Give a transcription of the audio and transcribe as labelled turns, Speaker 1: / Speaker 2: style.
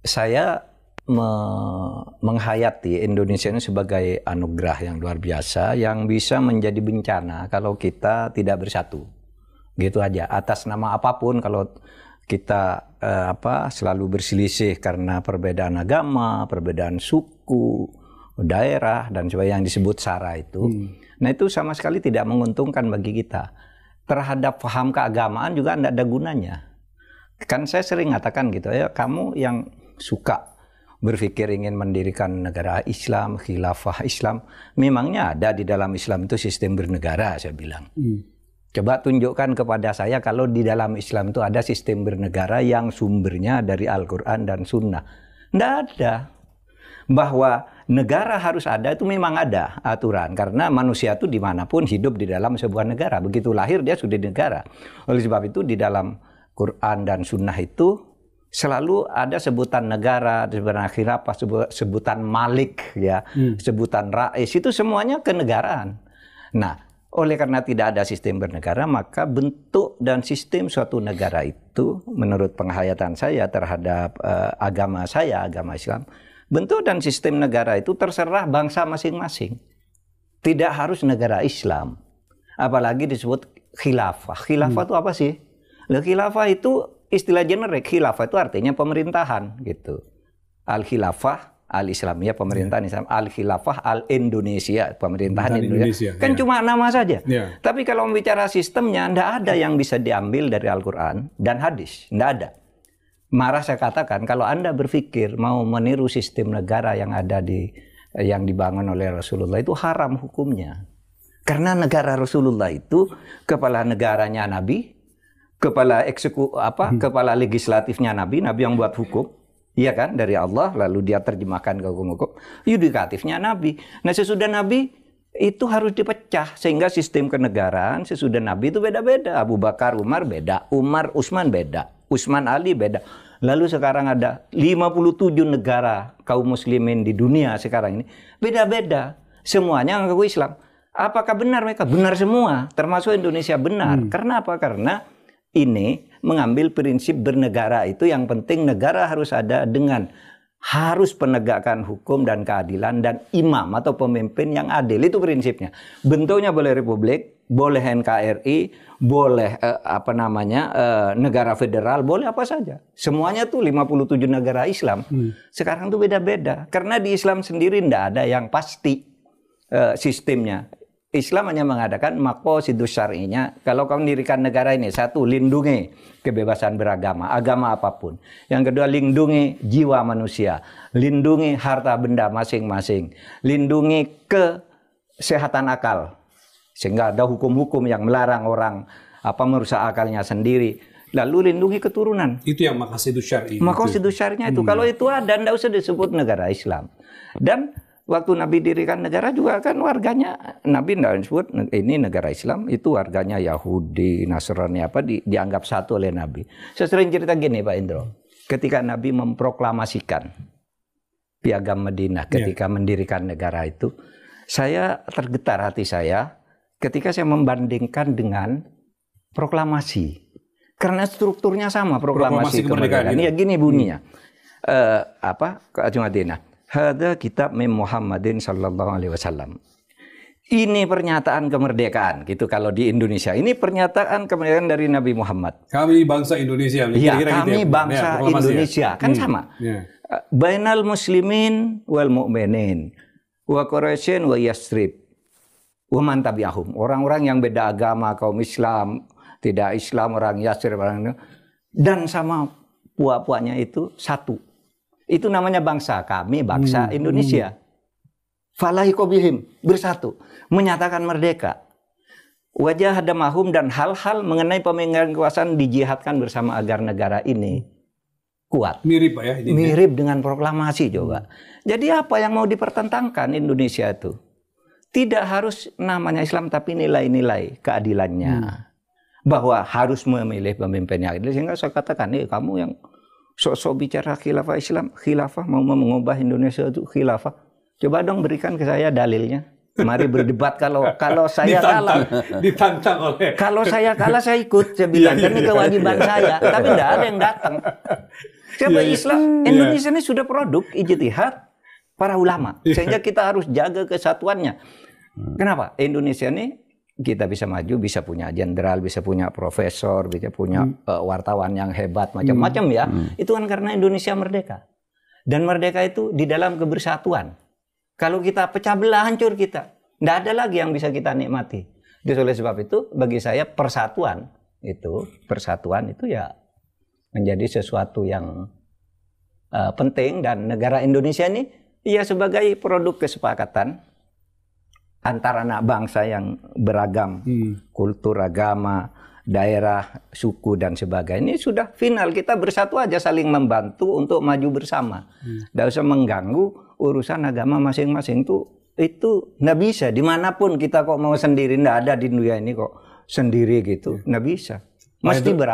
Speaker 1: Saya menghayati Indonesia ini sebagai anugerah yang luar biasa yang bisa menjadi bencana kalau kita tidak bersatu. Gitu aja. Atas nama apapun kalau kita selalu berselisih karena perbedaan agama, perbedaan suku, daerah dan sebagainya yang disebut SARA itu. Nah, itu sama sekali tidak menguntungkan bagi kita. Terhadap paham keagamaan juga tidak ada gunanya. Kan saya sering katakan gitu ya, kamu yang suka berpikir ingin mendirikan negara Islam, khilafah Islam, memangnya ada di dalam Islam itu sistem bernegara, saya bilang. Coba tunjukkan kepada saya kalau di dalam Islam itu ada sistem bernegara yang sumbernya dari Al-Quran dan Sunnah. Tidak ada. Bahwa negara harus ada itu memang ada aturan. Karena manusia itu dimanapun hidup di dalam sebuah negara. Begitu lahir dia sudah di negara. Oleh sebab itu di dalam Quran dan Sunnah itu selalu ada sebutan negara, sebutan khilafah, sebutan malik, ya, sebutan rais, itu semuanya kenegaraan. Nah, oleh karena tidak ada sistem bernegara, maka bentuk dan sistem suatu negara itu, menurut penghayatan saya terhadap agama saya, agama Islam, bentuk dan sistem negara itu terserah bangsa masing-masing. Tidak harus negara Islam. Apalagi disebut khilafah. Khilafah itu apa sih? Khilafah itu istilah generik. Khilafah itu artinya pemerintahan gitu. Al-khilafah, al-Islamiyah, pemerintahan Islam. Al-khilafah, al-Indonesia, pemerintahan Indonesia. Kan cuma nama saja. Tapi kalau bicara sistemnya, tidak ada yang bisa diambil dari Al-Quran dan hadis. Tidak ada. Marah saya katakan, kalau Anda berpikir mau meniru sistem negara yang ada yang dibangun oleh Rasulullah, itu haram hukumnya. Karena negara Rasulullah itu kepala negaranya Nabi, kepala kepala legislatifnya Nabi yang buat hukum, iya kan, dari Allah, lalu dia terjemahkan ke hukum-hukum. Yudikatifnya Nabi. Nah, sesudah Nabi itu harus dipecah sehingga sistem kenegaraan sesudah Nabi itu beda-beda. Abu Bakar, Umar beda, Umar, Utsman beda, Utsman, Ali beda. Lalu sekarang ada 57 negara kaum muslimin di dunia sekarang ini beda-beda. Semuanya ngaku Islam. Apakah benar mereka? Benar semua, termasuk Indonesia benar. Karena apa? Karena ini mengambil prinsip bernegara itu yang penting negara harus ada dengan harus penegakan hukum dan keadilan dan imam atau pemimpin yang adil. Itu prinsipnya. Bentuknya boleh republik, boleh NKRI, boleh negara federal, boleh apa saja. Semuanya tuh 57 negara Islam. Sekarang tuh beda-beda. Karena di Islam sendiri tidak ada yang pasti sistemnya. Islam hanya mengadakan maqasidus syar'inya. Kalau kamu mendirikan negara ini, satu, lindungi kebebasan beragama, agama apapun. Yang kedua, lindungi jiwa manusia, lindungi harta benda masing-masing, lindungi kesehatan akal, sehingga ada hukum-hukum yang melarang orang merusak akalnya sendiri. Lalu lindungi keturunan.
Speaker 2: Itu yang maqasidus syar'i.
Speaker 1: Maqasidus syar'inya itu. Kalau itu ada, tidak usah disebut negara Islam. Dan waktu Nabi dirikan negara juga kan warganya, Nabi tidak disebut ini negara Islam, itu warganya Yahudi, Nasrani dianggap satu oleh Nabi. Saya sering cerita gini Pak Indro, ketika Nabi memproklamasikan Piagam Madinah ketika mendirikan negara itu, saya tergetar hati saya ketika saya membandingkan dengan proklamasi. Karena strukturnya sama proklamasi kemerdekaan. Ini ya gini bunyinya. Madinah. Hada kitab min Muhammadin sallallahu alaihi wasallam. Ini pernyataan kemerdekaan gitu kalau di Indonesia. Ini pernyataan kemerdekaan dari Nabi Muhammad.
Speaker 2: Kami bangsa Indonesia.
Speaker 1: Iya, kami bangsa Indonesia. Kan sama. Bainal muslimin wal mu'minin wa Quraisyin wa Yasrib wa man tabi'ahum. Orang-orang yang beda agama, kaum Islam, tidak Islam, orang Yasrib, dan sama puak-puaknya itu satu. Itu namanya bangsa. Kami bangsa Indonesia. Falahikobihim, bersatu, menyatakan merdeka. Wajah hadamahum, dan hal-hal mengenai pemegang kekuasaan dijihadkan bersama agar negara ini kuat.
Speaker 2: Mirip Pak ya?
Speaker 1: Mirip dengan proklamasi juga. Jadi apa yang mau dipertentangkan Indonesia itu? Tidak harus namanya Islam, tapi nilai-nilai keadilannya. Bahwa harus memilih pemimpin yang adil. Sehingga saya katakan, kamu yang sok-sok bicara khilafah Islam, khilafah mau mengubah Indonesia itu khilafah. Coba dong berikan ke saya dalilnya. Mari berdebat kalau saya kalah.
Speaker 2: Ditantang oleh.
Speaker 1: Kalau saya kalah saya ikut, saya bilang kan ini kewajiban saya. Tapi tidak ada yang datang. Siapa Islam? Indonesia ini sudah produk ijtihad para ulama. Sehingga kita harus jaga kesatuannya. Kenapa? Indonesia ini kita bisa maju, bisa punya jenderal, bisa punya profesor, bisa punya wartawan yang hebat, macam-macam ya. Itu kan karena Indonesia merdeka. Dan merdeka itu di dalam kebersatuan. Kalau kita pecah belah, hancur kita. Tidak ada lagi yang bisa kita nikmati. Jadi oleh sebab itu, bagi saya persatuan itu ya menjadi sesuatu yang penting. Dan negara Indonesia ini ya sebagai produk kesepakatan antara anak bangsa yang beragam, kultur, agama, daerah, suku dan sebagainya. Ini sudah final, kita bersatu aja saling membantu untuk maju bersama. Tidak usah mengganggu urusan agama masing-masing itu nggak bisa. Dimanapun kita kok mau sendiri, nggak ada di dunia ini kok sendiri gitu, nggak bisa. Mesti beragam.